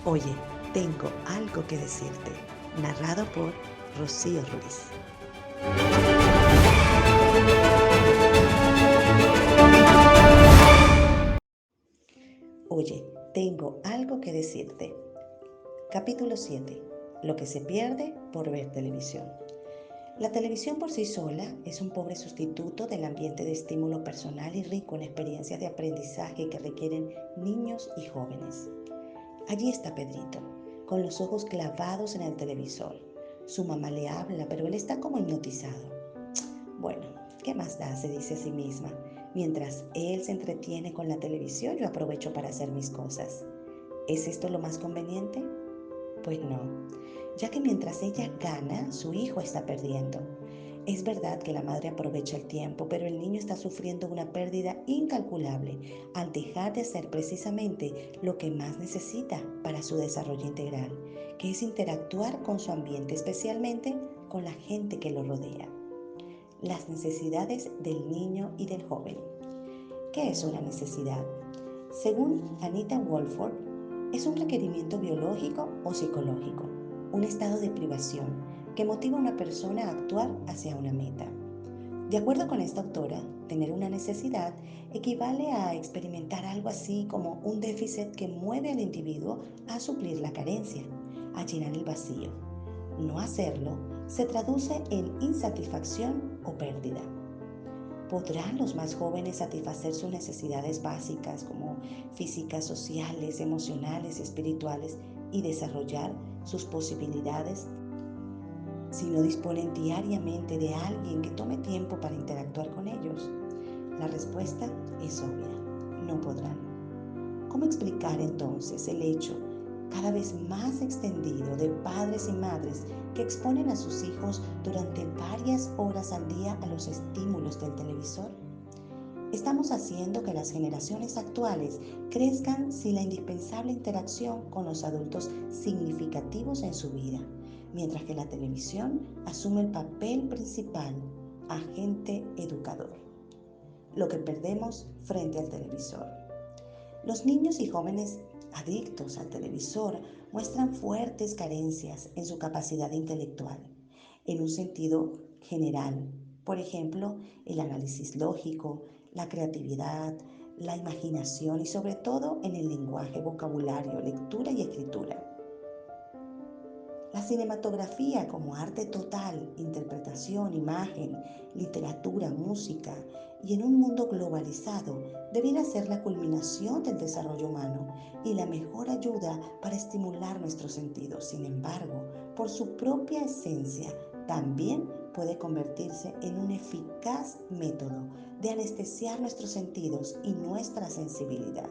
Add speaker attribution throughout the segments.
Speaker 1: Oye, tengo algo que decirte. Narrado por Rocío Ruiz. Oye, tengo algo que decirte. Capítulo 7. Lo que se pierde por ver televisión. La televisión por sí sola es un pobre sustituto del ambiente de estímulo personal y rico en experiencias de aprendizaje que requieren niños y jóvenes. Allí está Pedrito, con los ojos clavados en el televisor. Su mamá le habla, pero él está como hipnotizado. Bueno, ¿qué más da?, se dice a sí misma. Mientras él se entretiene con la televisión, yo aprovecho para hacer mis cosas. ¿Es esto lo más conveniente? Pues no, ya que mientras ella gana, su hijo está perdiendo. Es verdad que la madre aprovecha el tiempo, pero el niño está sufriendo una pérdida incalculable al dejar de hacer precisamente lo que más necesita para su desarrollo integral, que es interactuar con su ambiente, especialmente con la gente que lo rodea. Las necesidades del niño y del joven. ¿Qué es una necesidad? Según Anita Wolford, es un requerimiento biológico o psicológico, un estado de privación que motiva a una persona a actuar hacia una meta. De acuerdo con esta autora, tener una necesidad equivale a experimentar algo así como un déficit que mueve al individuo a suplir la carencia, a llenar el vacío. No hacerlo se traduce en insatisfacción o pérdida. ¿Podrán los más jóvenes satisfacer sus necesidades básicas como físicas, sociales, emocionales, espirituales y desarrollar sus posibilidades si no disponen diariamente de alguien que tome tiempo para interactuar con ellos? La respuesta es obvia: no podrán. ¿Cómo explicar entonces el hecho cada vez más extendido de padres y madres que exponen a sus hijos durante varias horas al día a los estímulos del televisor? Estamos haciendo que las generaciones actuales crezcan sin la indispensable interacción con los adultos significativos en su vida, mientras que la televisión asume el papel principal, agente educador. Lo que perdemos frente al televisor. Los niños y jóvenes adictos al televisor muestran fuertes carencias en su capacidad intelectual, en un sentido general. Por ejemplo, el análisis lógico, la creatividad, la imaginación y sobre todo en el lenguaje, vocabulario, lectura y escritura. La cinematografía como arte total, interpretación, imagen, literatura, música y en un mundo globalizado debiera ser la culminación del desarrollo humano y la mejor ayuda para estimular nuestros sentidos. Sin embargo, por su propia esencia, también puede convertirse en un eficaz método de anestesiar nuestros sentidos y nuestra sensibilidad.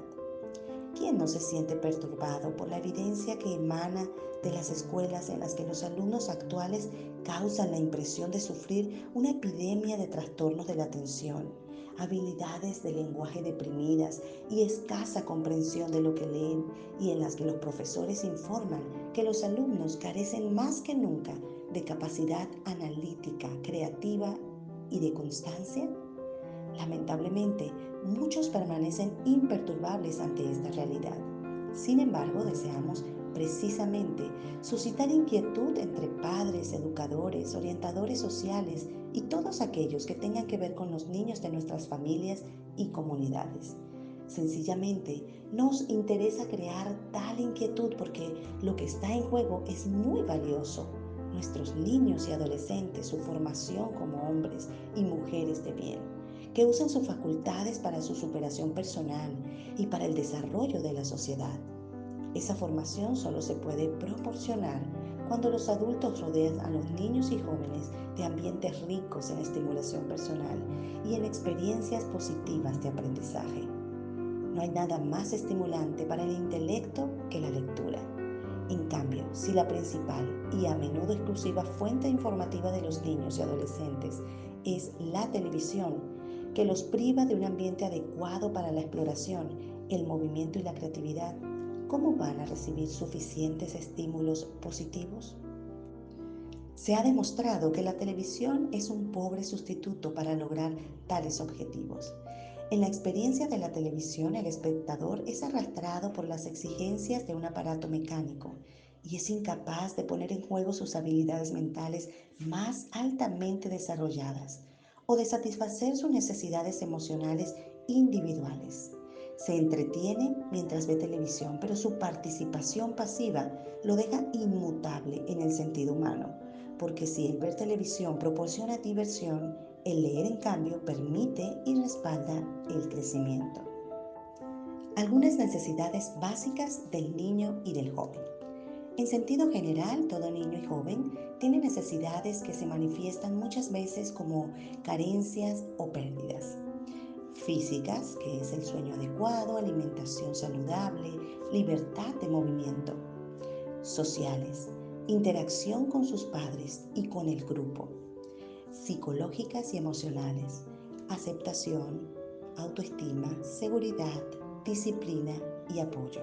Speaker 1: ¿Quién no se siente perturbado por la evidencia que emana de las escuelas en las que los alumnos actuales causan la impresión de sufrir una epidemia de trastornos de la atención, habilidades de lenguaje deprimidas y escasa comprensión de lo que leen, y en las que los profesores informan que los alumnos carecen más que nunca de capacidad analítica, creativa y de constancia? Lamentablemente, muchos permanecen imperturbables ante esta realidad. Sin embargo, deseamos precisamente suscitar inquietud entre padres, educadores, orientadores sociales y todos aquellos que tengan que ver con los niños de nuestras familias y comunidades. Sencillamente, nos interesa crear tal inquietud porque lo que está en juego es muy valioso: nuestros niños y adolescentes, su formación como hombres y mujeres de bien, que usen sus facultades para su superación personal y para el desarrollo de la sociedad. Esa formación solo se puede proporcionar cuando los adultos rodean a los niños y jóvenes de ambientes ricos en estimulación personal y en experiencias positivas de aprendizaje. No hay nada más estimulante para el intelecto que la lectura. En cambio, si la principal y a menudo exclusiva fuente informativa de los niños y adolescentes es la televisión, que los priva de un ambiente adecuado para la exploración, el movimiento y la creatividad, ¿cómo van a recibir suficientes estímulos positivos? Se ha demostrado que la televisión es un pobre sustituto para lograr tales objetivos. En la experiencia de la televisión, el espectador es arrastrado por las exigencias de un aparato mecánico y es incapaz de poner en juego sus habilidades mentales más altamente desarrolladas o de satisfacer sus necesidades emocionales individuales. Se entretiene mientras ve televisión, pero su participación pasiva lo deja inmutable en el sentido humano, porque si el ver televisión proporciona diversión, el leer, en cambio, permite y respalda el crecimiento. Algunas necesidades básicas del niño y del joven. En sentido general, todo niño y joven tiene necesidades que se manifiestan muchas veces como carencias o pérdidas. Físicas, que es el sueño adecuado, alimentación saludable, libertad de movimiento. Sociales, interacción con sus padres y con el grupo. Psicológicas y emocionales, aceptación, autoestima, seguridad, disciplina y apoyo.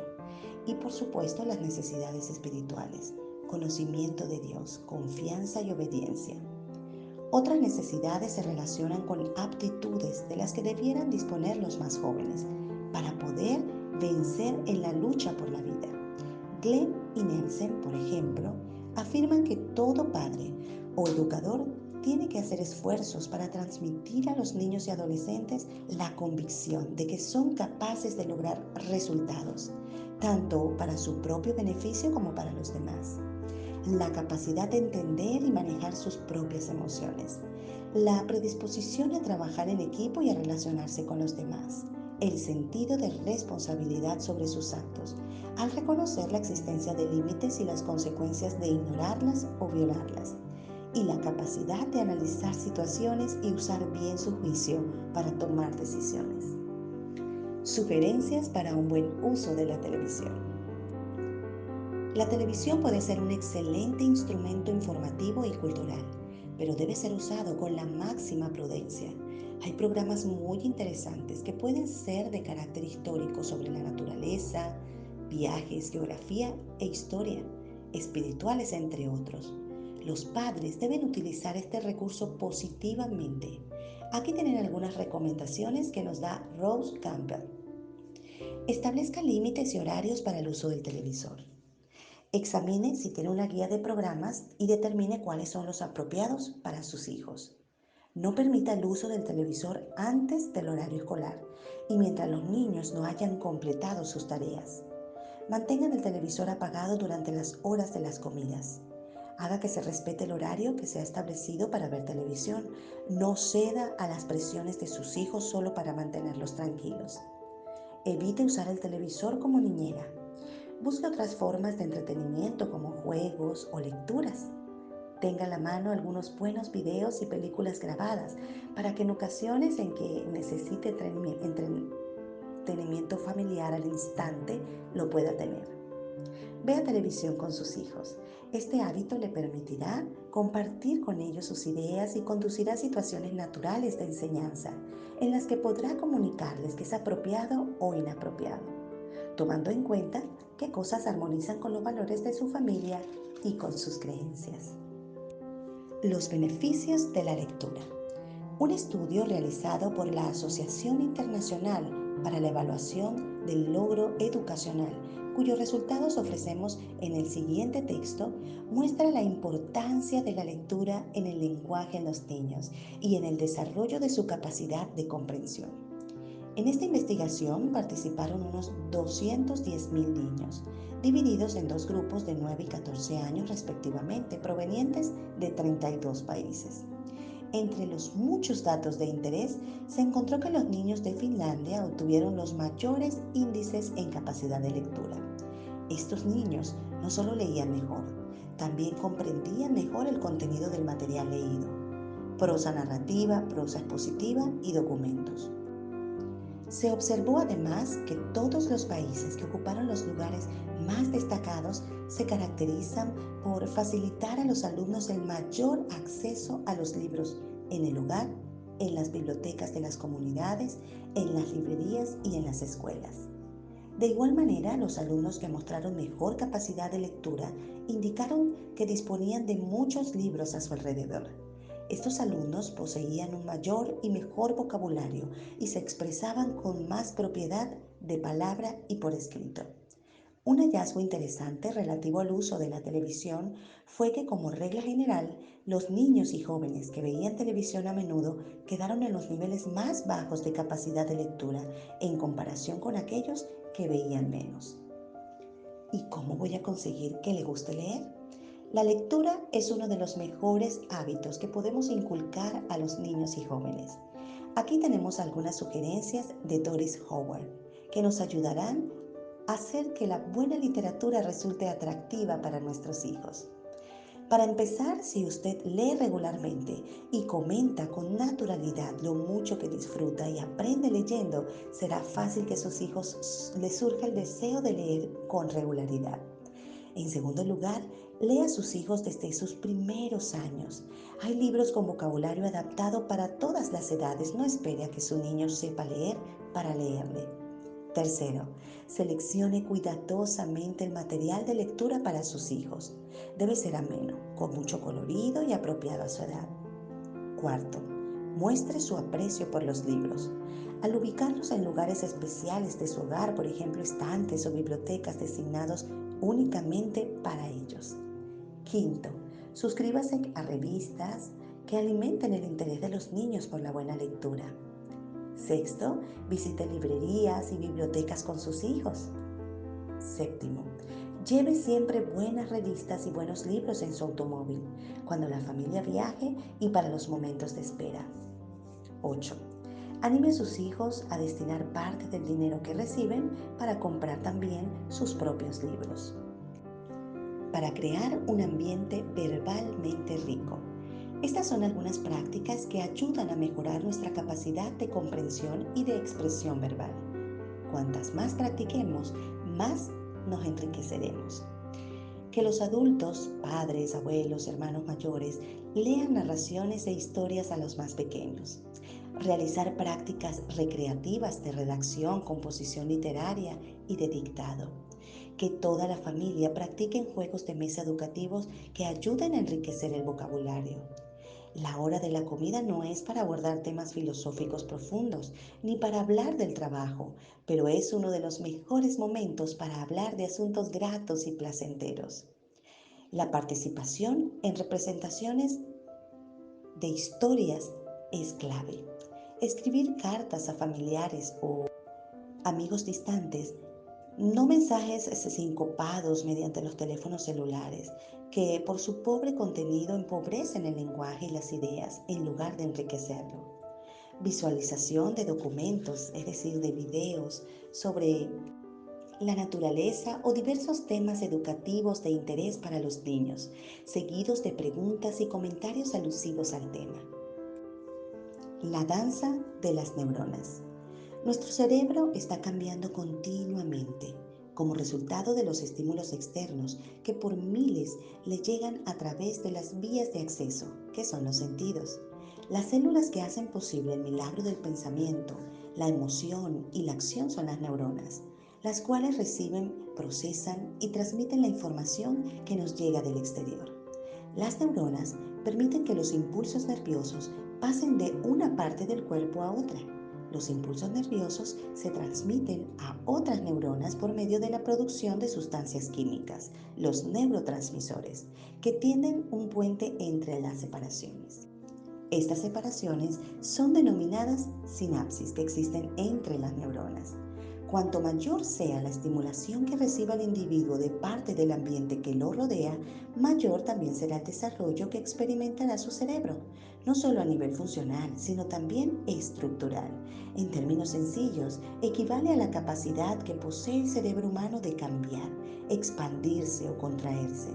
Speaker 1: Y por supuesto las necesidades espirituales, conocimiento de Dios, confianza y obediencia. Otras necesidades se relacionan con aptitudes de las que debieran disponer los más jóvenes para poder vencer en la lucha por la vida. Glenn y Nelson, por ejemplo, afirman que todo padre o educador tiene que hacer esfuerzos para transmitir a los niños y adolescentes la convicción de que son capaces de lograr resultados, tanto para su propio beneficio como para los demás. La capacidad de entender y manejar sus propias emociones, la predisposición a trabajar en equipo y a relacionarse con los demás, el sentido de responsabilidad sobre sus actos, al reconocer la existencia de límites y las consecuencias de ignorarlas o violarlas, y la capacidad de analizar situaciones y usar bien su juicio para tomar decisiones. Sugerencias para un buen uso de la televisión. La televisión puede ser un excelente instrumento informativo y cultural, pero debe ser usado con la máxima prudencia. Hay programas muy interesantes que pueden ser de carácter histórico sobre la naturaleza, viajes, geografía e historia, espirituales entre otros. Los padres deben utilizar este recurso positivamente. Aquí tienen algunas recomendaciones que nos da Rose Campbell. Establezca límites y horarios para el uso del televisor. Examine si tiene una guía de programas y determine cuáles son los apropiados para sus hijos. No permita el uso del televisor antes del horario escolar y mientras los niños no hayan completado sus tareas. Mantengan el televisor apagado durante las horas de las comidas. Haga que se respete el horario que se ha establecido para ver televisión. No ceda a las presiones de sus hijos solo para mantenerlos tranquilos. Evite usar el televisor como niñera. Busque otras formas de entretenimiento como juegos o lecturas. Tenga a la mano algunos buenos videos y películas grabadas para que en ocasiones en que necesite entretenimiento familiar al instante lo pueda tener. Vea televisión con sus hijos. Este hábito le permitirá compartir con ellos sus ideas y conducirá a situaciones naturales de enseñanza en las que podrá comunicarles que es apropiado o inapropiado, tomando en cuenta qué cosas armonizan con los valores de su familia y con sus creencias. Los beneficios de la lectura. Un estudio realizado por la Asociación Internacional para la Evaluación del Logro Educacional, cuyos resultados ofrecemos en el siguiente texto, muestra la importancia de la lectura en el lenguaje en los niños y en el desarrollo de su capacidad de comprensión. En esta investigación participaron unos 210,000 niños, divididos en dos grupos de 9 y 14 años respectivamente, provenientes de 32 países. Entre los muchos datos de interés, se encontró que los niños de Finlandia obtuvieron los mayores índices en capacidad de lectura. Estos niños no solo leían mejor, también comprendían mejor el contenido del material leído, prosa narrativa, prosa expositiva y documentos. Se observó además que todos los países que ocuparon los lugares más destacados se caracterizan por facilitar a los alumnos el mayor acceso a los libros en el hogar, en las bibliotecas de las comunidades, en las librerías y en las escuelas. De igual manera, los alumnos que mostraron mejor capacidad de lectura indicaron que disponían de muchos libros a su alrededor. Estos alumnos poseían un mayor y mejor vocabulario y se expresaban con más propiedad de palabra y por escrito. Un hallazgo interesante relativo al uso de la televisión fue que, como regla general, los niños y jóvenes que veían televisión a menudo quedaron en los niveles más bajos de capacidad de lectura en comparación con aquellos que veían menos. ¿Y cómo voy a conseguir que le guste leer? La lectura es uno de los mejores hábitos que podemos inculcar a los niños y jóvenes. Aquí tenemos algunas sugerencias de Doris Howard que nos ayudarán a hacer que la buena literatura resulte atractiva para nuestros hijos. Para empezar, si usted lee regularmente y comenta con naturalidad lo mucho que disfruta y aprende leyendo, será fácil que a sus hijos les surja el deseo de leer con regularidad. En segundo lugar, lea a sus hijos desde sus primeros años. Hay libros con vocabulario adaptado para todas las edades. No espere a que su niño sepa leer para leerle. Tercero, seleccione cuidadosamente el material de lectura para sus hijos. Debe ser ameno, con mucho colorido y apropiado a su edad. Cuarto, muestre su aprecio por los libros. Al ubicarlos en lugares especiales de su hogar, por ejemplo, estantes o bibliotecas designados únicamente para ellos. Quinto, suscríbase a revistas que alimenten el interés de los niños por la buena lectura. Sexto, visite librerías y bibliotecas con sus hijos. Séptimo, lleve siempre buenas revistas y buenos libros en su automóvil, cuando la familia viaje y para los momentos de espera. 8. Anime a sus hijos a destinar parte del dinero que reciben para comprar también sus propios libros. Para crear un ambiente verbalmente rico. Estas son algunas prácticas que ayudan a mejorar nuestra capacidad de comprensión y de expresión verbal. Cuantas más practiquemos, más nos enriqueceremos. Que los adultos, padres, abuelos, hermanos mayores, lean narraciones e historias a los más pequeños. Realizar prácticas recreativas de redacción, composición literaria y de dictado. Que toda la familia practique juegos de mesa educativos que ayuden a enriquecer el vocabulario. La hora de la comida no es para abordar temas filosóficos profundos, ni para hablar del trabajo, pero es uno de los mejores momentos para hablar de asuntos gratos y placenteros. La participación en representaciones de historias es clave. Escribir cartas a familiares o amigos distantes, no mensajes sincopados mediante los teléfonos celulares, que por su pobre contenido empobrecen el lenguaje y las ideas en lugar de enriquecerlo. Visualización de documentos, es decir, de videos sobre la naturaleza o diversos temas educativos de interés para los niños, seguidos de preguntas y comentarios alusivos al tema. La danza de las neuronas. Nuestro cerebro está cambiando continuamente como resultado de los estímulos externos que por miles le llegan a través de las vías de acceso, que son los sentidos. Las células que hacen posible el milagro del pensamiento, la emoción y la acción son las neuronas, las cuales reciben, procesan y transmiten la información que nos llega del exterior. Las neuronas permiten que los impulsos nerviosos pasen de una parte del cuerpo a otra. Los impulsos nerviosos se transmiten a otras neuronas por medio de la producción de sustancias químicas, los neurotransmisores, que tienden un puente entre las separaciones. Estas separaciones son denominadas sinapsis que existen entre las neuronas. Cuanto mayor sea la estimulación que reciba el individuo de parte del ambiente que lo rodea, mayor también será el desarrollo que experimentará su cerebro, no solo a nivel funcional, sino también estructural. En términos sencillos, equivale a la capacidad que posee el cerebro humano de cambiar, expandirse o contraerse,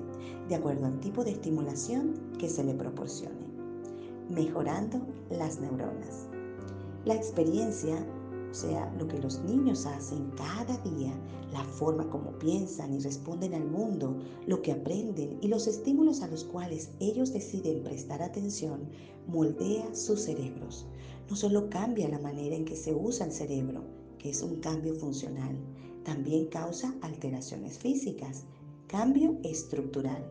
Speaker 1: de acuerdo al tipo de estimulación que se le proporcione. Mejorando las neuronas. La experiencia, o sea, lo que los niños hacen cada día, la forma como piensan y responden al mundo, lo que aprenden y los estímulos a los cuales ellos deciden prestar atención, moldea sus cerebros. No solo cambia la manera en que se usa el cerebro, que es un cambio funcional, también causa alteraciones físicas, cambio estructural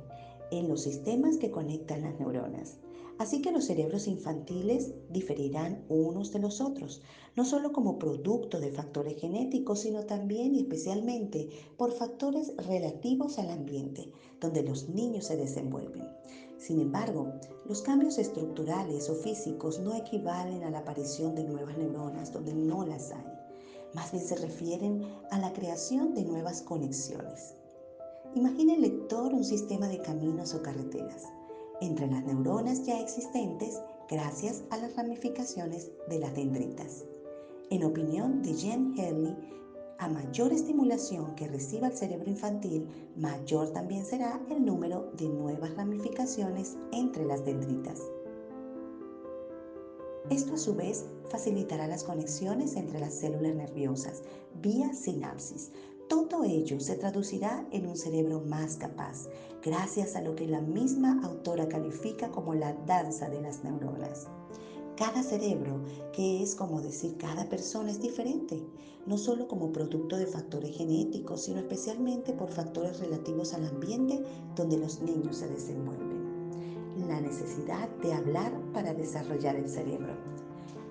Speaker 1: en los sistemas que conectan las neuronas. Así que los cerebros infantiles diferirán unos de los otros, no solo como producto de factores genéticos, sino también y especialmente por factores relativos al ambiente donde los niños se desenvuelven. Sin embargo, los cambios estructurales o físicos no equivalen a la aparición de nuevas neuronas donde no las hay. Más bien se refieren a la creación de nuevas conexiones. Imagine el lector un sistema de caminos o carreteras entre las neuronas ya existentes gracias a las ramificaciones de las dendritas. En opinión de Jen Haley, a mayor estimulación que reciba el cerebro infantil, mayor también será el número de nuevas ramificaciones entre las dendritas. Esto a su vez facilitará las conexiones entre las células nerviosas vía sinapsis. Todo ello se traducirá en un cerebro más capaz, gracias a lo que la misma autora califica como la danza de las neuronas. Cada cerebro, que es como decir cada persona, es diferente, no solo como producto de factores genéticos, sino especialmente por factores relativos al ambiente donde los niños se desenvuelven. La necesidad de hablar para desarrollar el cerebro.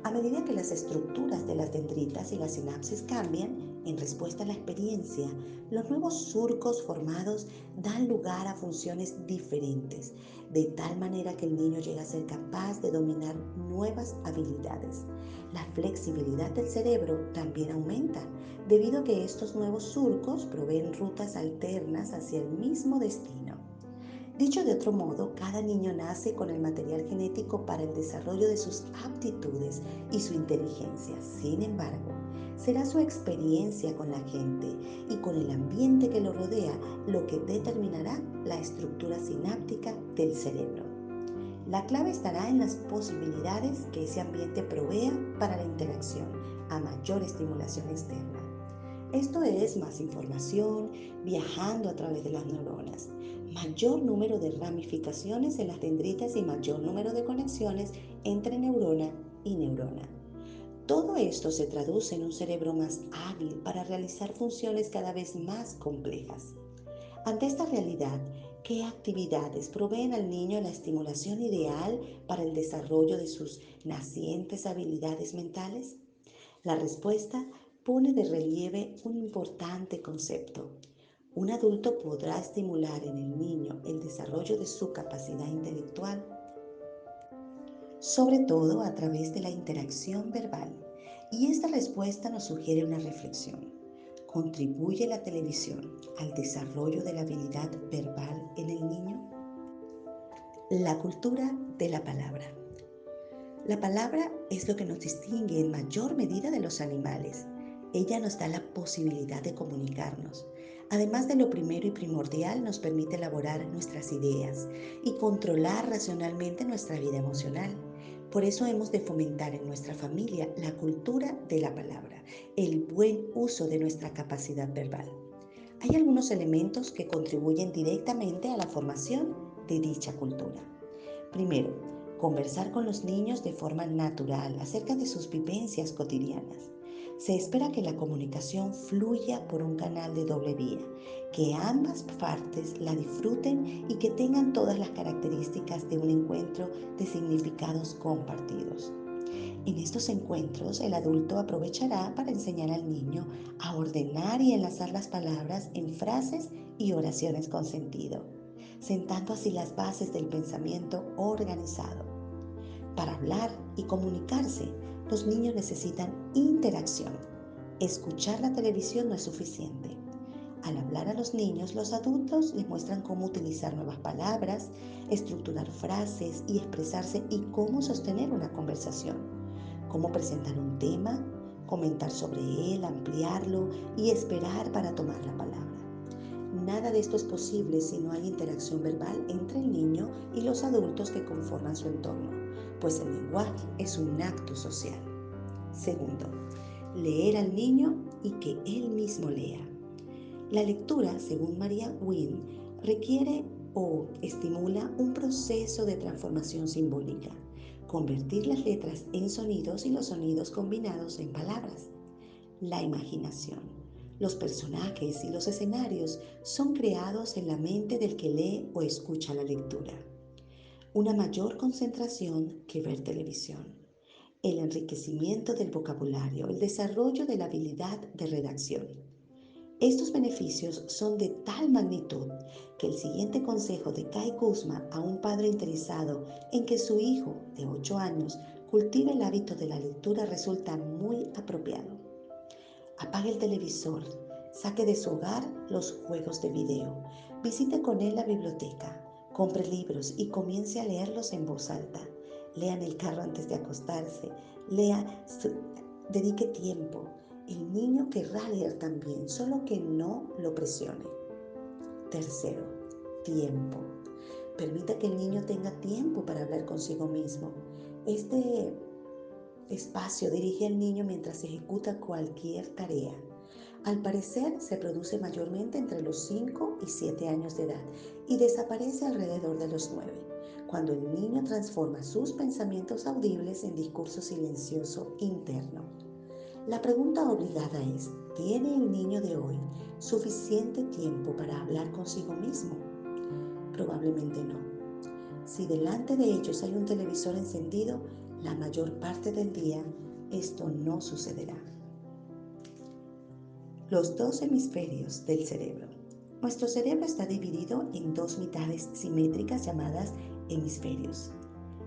Speaker 1: A medida que las estructuras de las dendritas y las sinapsis cambian, en respuesta a la experiencia, los nuevos surcos formados dan lugar a funciones diferentes, de tal manera que el niño llega a ser capaz de dominar nuevas habilidades. La flexibilidad del cerebro también aumenta, debido a que estos nuevos surcos proveen rutas alternas hacia el mismo destino. Dicho de otro modo, cada niño nace con el material genético para el desarrollo de sus aptitudes y su inteligencia. Sin embargo, será su experiencia con la gente y con el ambiente que lo rodea lo que determinará la estructura sináptica del cerebro. La clave estará en las posibilidades que ese ambiente provea para la interacción a mayor estimulación externa. Esto es más información viajando a través de las neuronas, mayor número de ramificaciones en las dendritas y mayor número de conexiones entre neurona y neurona. Todo esto se traduce en un cerebro más hábil para realizar funciones cada vez más complejas. Ante esta realidad, ¿qué actividades proveen al niño la estimulación ideal para el desarrollo de sus nacientes habilidades mentales? La respuesta pone de relieve un importante concepto. Un adulto podrá estimular en el niño el desarrollo de su capacidad intelectual, sobre todo a través de la interacción verbal. Y esta respuesta nos sugiere una reflexión. ¿Contribuye la televisión al desarrollo de la habilidad verbal en el niño? La cultura de la palabra. La palabra es lo que nos distingue en mayor medida de los animales. Ella nos da la posibilidad de comunicarnos. Además de lo primero y primordial, nos permite elaborar nuestras ideas y controlar racionalmente nuestra vida emocional. Por eso hemos de fomentar en nuestra familia la cultura de la palabra, el buen uso de nuestra capacidad verbal. Hay algunos elementos que contribuyen directamente a la formación de dicha cultura. Primero, conversar con los niños de forma natural acerca de sus vivencias cotidianas. Se espera que la comunicación fluya por un canal de doble vía, que ambas partes la disfruten y que tengan todas las características de un encuentro de significados compartidos. En estos encuentros, el adulto aprovechará para enseñar al niño a ordenar y enlazar las palabras en frases y oraciones con sentido, sentando así las bases del pensamiento organizado. Para hablar y comunicarse, los niños necesitan interacción. Escuchar la televisión no es suficiente. Al hablar a los niños, los adultos les muestran cómo utilizar nuevas palabras, estructurar frases y expresarse y cómo sostener una conversación, cómo presentar un tema, comentar sobre él, ampliarlo y esperar para tomar la palabra. Nada de esto es posible si no hay interacción verbal entre el niño y los adultos que conforman su entorno, pues el lenguaje es un acto social. Segundo, leer al niño y que él mismo lea. La lectura, según Maria Wynne, requiere o estimula un proceso de transformación simbólica, convertir las letras en sonidos y los sonidos combinados en palabras. La imaginación. Los personajes y los escenarios son creados en la mente del que lee o escucha la lectura. una mayor concentración que ver televisión, el enriquecimiento del vocabulario, el desarrollo de la habilidad de redacción. Estos beneficios son de tal magnitud que el siguiente consejo de Kai Kusma a un padre interesado en que su hijo de 8 años cultive el hábito de la lectura resulta muy apropiado. Apague el televisor, saque de su hogar los juegos de video, visite con él la biblioteca, compre libros y comience a leerlos en voz alta. Lea en el carro antes de acostarse, lea, dedique tiempo. El niño querrá leer también, solo que no lo presione. Tercero, tiempo. Permita que el niño tenga tiempo para hablar consigo mismo. Este espacio dirige al niño mientras ejecuta cualquier tarea. Al parecer se produce mayormente entre los 5 y 7 años de edad y desaparece alrededor de los 9, cuando el niño transforma sus pensamientos audibles en discurso silencioso interno. La pregunta obligada es, ¿tiene el niño de hoy suficiente tiempo para hablar consigo mismo? Probablemente no. Si delante de ellos hay un televisor encendido, la mayor parte del día esto no sucederá. Los dos hemisferios del cerebro. Nuestro cerebro está dividido en dos mitades simétricas llamadas hemisferios.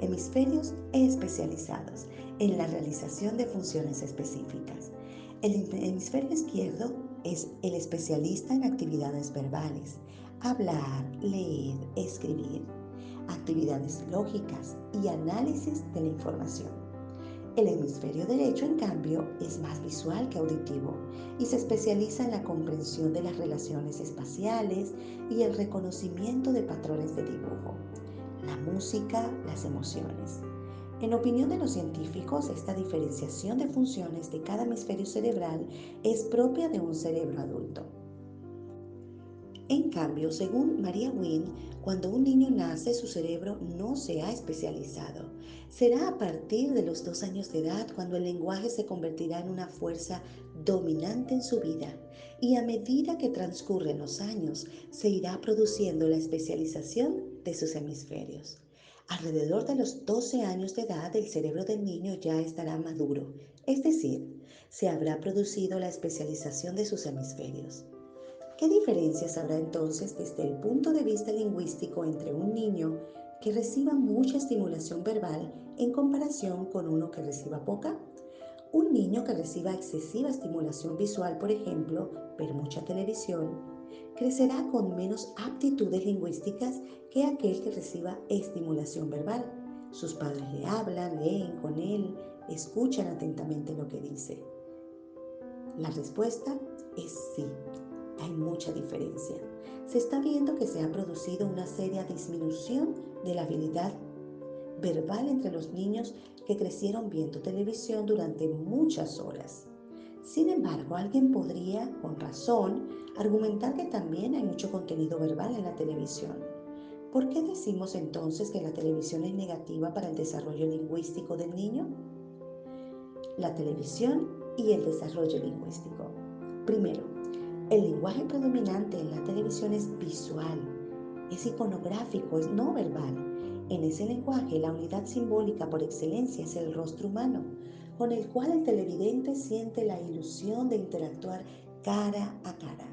Speaker 1: Hemisferios especializados en la realización de funciones específicas. El hemisferio izquierdo es el especialista en actividades verbales, hablar, leer, escribir, actividades lógicas y análisis de la información. El hemisferio derecho, en cambio, es más visual que auditivo y se especializa en la comprensión de las relaciones espaciales y el reconocimiento de patrones de dibujo, la música, las emociones. En opinión de los científicos, esta diferenciación de funciones de cada hemisferio cerebral es propia de un cerebro adulto. En cambio, según Maria Winn, cuando un niño nace, su cerebro no se ha especializado. Será a partir de los 2 años de edad cuando el lenguaje se convertirá en una fuerza dominante en su vida. Y a medida que transcurren los años, se irá produciendo la especialización de sus hemisferios. Alrededor de los 12 años de edad, el cerebro del niño ya estará maduro, es decir, se habrá producido la especialización de sus hemisferios. ¿Qué diferencias habrá entonces desde el punto de vista lingüístico entre un niño que reciba mucha estimulación verbal en comparación con uno que reciba poca? Un niño que reciba excesiva estimulación visual, por ejemplo, ver mucha televisión, crecerá con menos aptitudes lingüísticas que aquel que reciba estimulación verbal. Sus padres le hablan, leen con él, escuchan atentamente lo que dice. La respuesta es sí. Hay mucha diferencia. Se está viendo que se ha producido una seria disminución de la habilidad verbal entre los niños que crecieron viendo televisión durante muchas horas. Sin embargo, alguien podría, con razón, argumentar que también hay mucho contenido verbal en la televisión. ¿Por qué decimos entonces que la televisión es negativa para el desarrollo lingüístico del niño? La televisión y el desarrollo lingüístico. Primero, el lenguaje predominante en la televisión es visual, es iconográfico, es no verbal. En ese lenguaje, la unidad simbólica por excelencia es el rostro humano, con el cual el televidente siente la ilusión de interactuar cara a cara.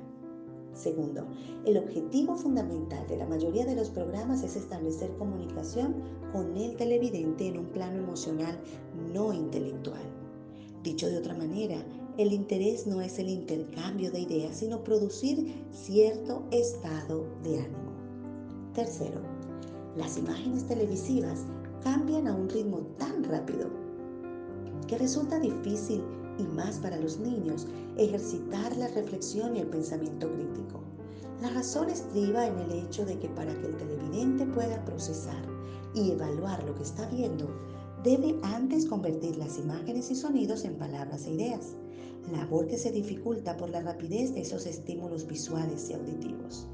Speaker 1: Segundo, el objetivo fundamental de la mayoría de los programas es establecer comunicación con el televidente en un plano emocional no intelectual. Dicho de otra manera, el interés no es el intercambio de ideas, sino producir cierto estado de ánimo. Tercero, las imágenes televisivas cambian a un ritmo tan rápido que resulta difícil, y más para los niños, ejercitar la reflexión y el pensamiento crítico. La razón estriba en el hecho de que para que el televidente pueda procesar y evaluar lo que está viendo, debe antes convertir las imágenes y sonidos en palabras e ideas, labor que se dificulta por la rapidez de esos estímulos visuales y auditivos.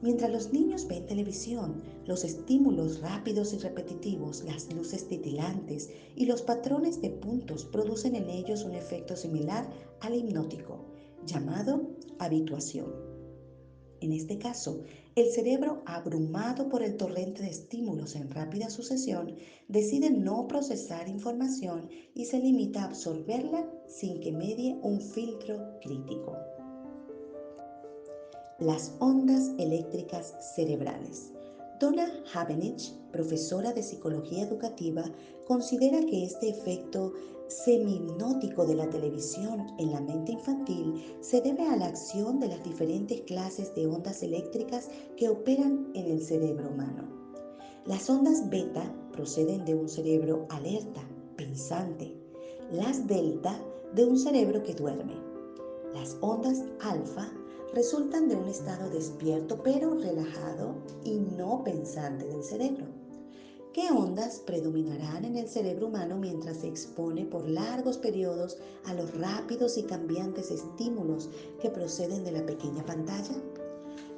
Speaker 1: Mientras los niños ven televisión, los estímulos rápidos y repetitivos, las luces titilantes y los patrones de puntos producen en ellos un efecto similar al hipnótico, llamado habituación. En este caso, el cerebro, abrumado por el torrente de estímulos en rápida sucesión, decide no procesar información y se limita a absorberla sin que medie un filtro crítico. Las ondas eléctricas cerebrales. Donna Havenich, profesora de psicología educativa, considera que este efecto semi-hipnótico de la televisión en la mente infantil se debe a la acción de las diferentes clases de ondas eléctricas que operan en el cerebro humano. Las ondas beta proceden de un cerebro alerta, pensante. Las delta de un cerebro que duerme. Las ondas alfa resultan de un estado despierto pero relajado y no pensante del cerebro. ¿Qué ondas predominarán en el cerebro humano mientras se expone por largos periodos a los rápidos y cambiantes estímulos que proceden de la pequeña pantalla?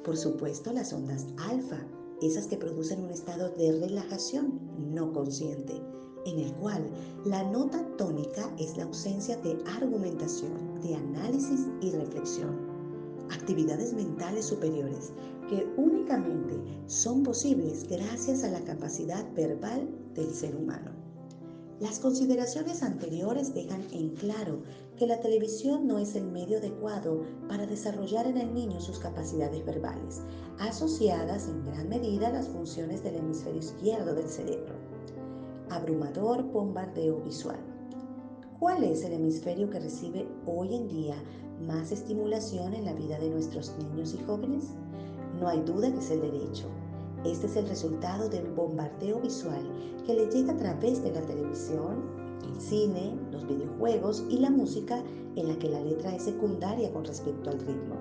Speaker 1: Por supuesto, las ondas alfa, esas que producen un estado de relajación no consciente, en el cual la nota tónica es la ausencia de argumentación, de análisis y reflexión. Actividades mentales superiores que únicamente son posibles gracias a la capacidad verbal del ser humano. Las consideraciones anteriores dejan en claro que la televisión no es el medio adecuado para desarrollar en el niño sus capacidades verbales, asociadas en gran medida a las funciones del hemisferio izquierdo del cerebro. Abrumador bombardeo visual. ¿Cuál es el hemisferio que recibe hoy en día más estimulación en la vida de nuestros niños y jóvenes? No hay duda que es el derecho. Este es el resultado del bombardeo visual que le llega a través de la televisión, el cine, los videojuegos y la música en la que la letra es secundaria con respecto al ritmo.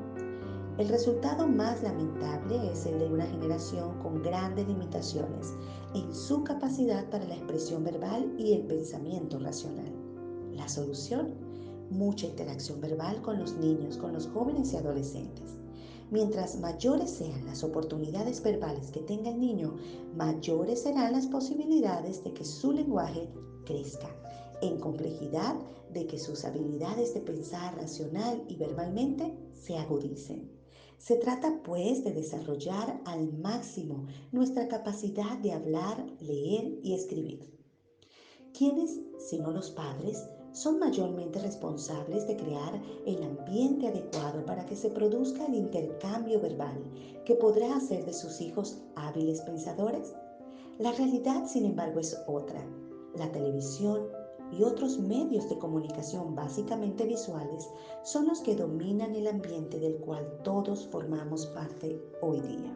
Speaker 1: El resultado más lamentable es el de una generación con grandes limitaciones en su capacidad para la expresión verbal y el pensamiento racional. La solución: mucha interacción verbal con los niños, con los jóvenes y adolescentes. Mientras mayores sean las oportunidades verbales que tenga el niño, mayores serán las posibilidades de que su lenguaje crezca, en complejidad de que sus habilidades de pensar racional y verbalmente se agudicen. Se trata pues de desarrollar al máximo nuestra capacidad de hablar, leer y escribir. ¿Quiénes, sino los padres, son mayormente responsables de crear el ambiente adecuado para que se produzca el intercambio verbal que podrá hacer de sus hijos hábiles pensadores? La realidad, sin embargo, es otra. La televisión y otros medios de comunicación básicamente visuales son los que dominan el ambiente del cual todos formamos parte hoy día.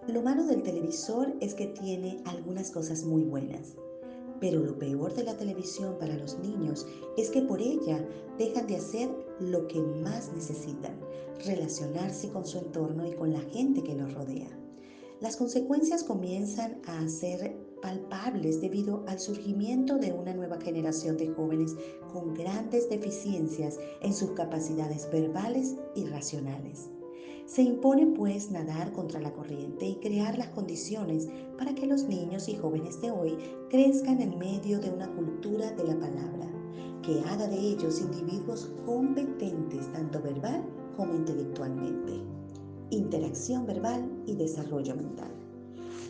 Speaker 1: Lo malo del televisor es que tiene algunas cosas muy buenas. Pero lo peor de la televisión para los niños es que por ella dejan de hacer lo que más necesitan: relacionarse con su entorno y con la gente que los rodea. Las consecuencias comienzan a ser palpables debido al surgimiento de una nueva generación de jóvenes con grandes deficiencias en sus capacidades verbales y racionales. Se impone pues nadar contra la corriente y crear las condiciones para que los niños y jóvenes de hoy crezcan en medio de una cultura de la palabra, que haga de ellos individuos competentes tanto verbal como intelectualmente. Interacción verbal y desarrollo mental.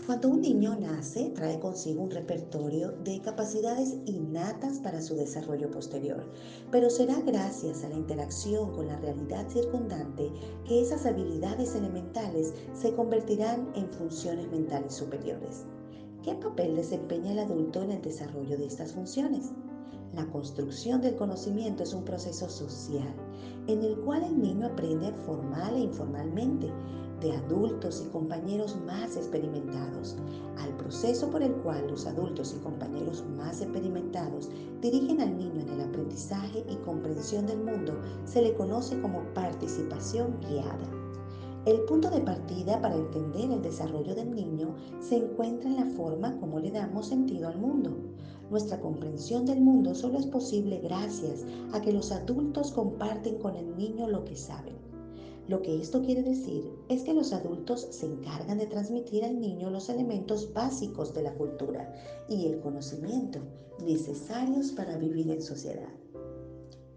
Speaker 1: Cuando un niño nace, trae consigo un repertorio de capacidades innatas para su desarrollo posterior, pero será gracias a la interacción con la realidad circundante que esas habilidades elementales se convertirán en funciones mentales superiores. ¿Qué papel desempeña el adulto en el desarrollo de estas funciones? La construcción del conocimiento es un proceso social en el cual el niño aprende formal e informalmente de adultos y compañeros más experimentados. Al proceso por el cual los adultos y compañeros más experimentados dirigen al niño en el aprendizaje y comprensión del mundo se le conoce como participación guiada. El punto de partida para entender el desarrollo del niño se encuentra en la forma como le damos sentido al mundo. Nuestra comprensión del mundo solo es posible gracias a que los adultos comparten con el niño lo que saben. Lo que esto quiere decir es que los adultos se encargan de transmitir al niño los elementos básicos de la cultura y el conocimiento necesarios para vivir en sociedad.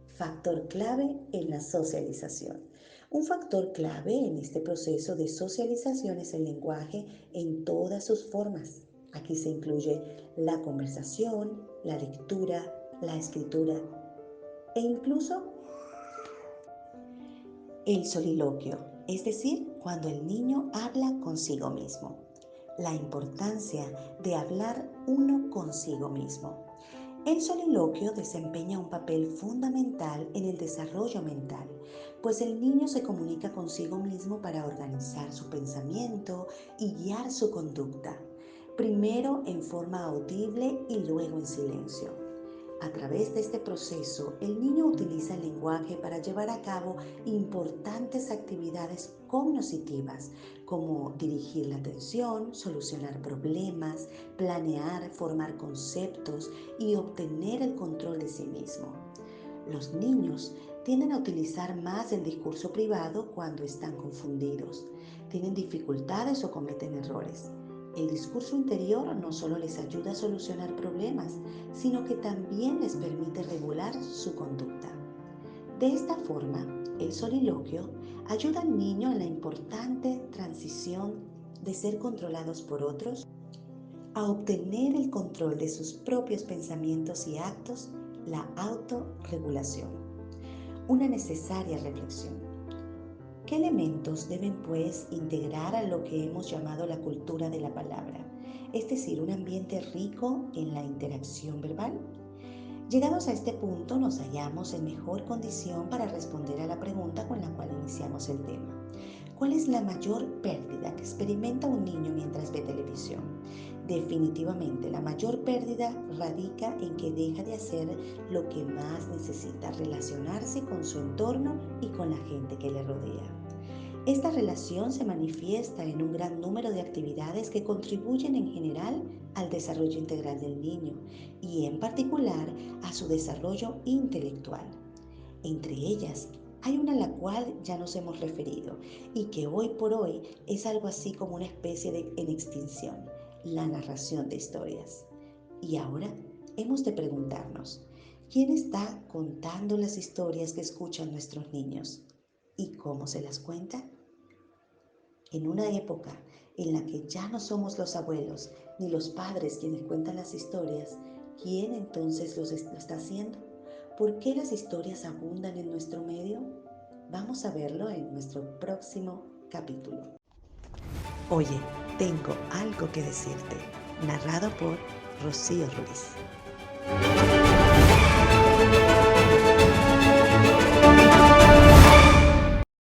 Speaker 1: Factor clave en la socialización. Un factor clave en este proceso de socialización es el lenguaje en todas sus formas. Aquí se incluye la conversación, la lectura, la escritura e incluso el soliloquio, es decir, cuando el niño habla consigo mismo. La importancia de hablar uno consigo mismo. El soliloquio desempeña un papel fundamental en el desarrollo mental, pues el niño se comunica consigo mismo para organizar su pensamiento y guiar su conducta, primero en forma audible y luego en silencio. A través de este proceso, el niño utiliza el lenguaje para llevar a cabo importantes actividades cognitivas, como dirigir la atención, solucionar problemas, planear, formar conceptos y obtener el control de sí mismo. Los niños tienden a utilizar más el discurso privado cuando están confundidos, tienen dificultades o cometen errores. El discurso interior no solo les ayuda a solucionar problemas, sino que también les permite regular su conducta. De esta forma, el soliloquio ayuda al niño en la importante transición de ser controlados por otros a obtener el control de sus propios pensamientos y actos, la autorregulación. Una necesaria reflexión. ¿Qué elementos deben pues integrar a lo que hemos llamado la cultura de la palabra? Es decir, un ambiente rico en la interacción verbal. Llegados a este punto, nos hallamos en mejor condición para responder a la pregunta con la cual iniciamos el tema. ¿Cuál es la mayor pérdida que experimenta un niño mientras ve televisión? Definitivamente, la mayor pérdida radica en que deja de hacer lo que más necesita, relacionarse con su entorno y con la gente que le rodea. Esta relación se manifiesta en un gran número de actividades que contribuyen en general al desarrollo integral del niño y en particular a su desarrollo intelectual. Entre ellas, hay una a la cual ya nos hemos referido y que hoy por hoy es algo así como una especie de en extinción, la narración de historias. Y ahora hemos de preguntarnos, ¿quién está contando las historias que escuchan nuestros niños? ¿Y cómo se las cuenta? En una época en la que ya no somos los abuelos ni los padres quienes cuentan las historias, ¿quién entonces lo está haciendo? ¿Por qué las historias abundan en nuestro medio? Vamos a verlo en nuestro próximo capítulo. Oye, tengo algo que decirte, narrado por Rocío Ruiz.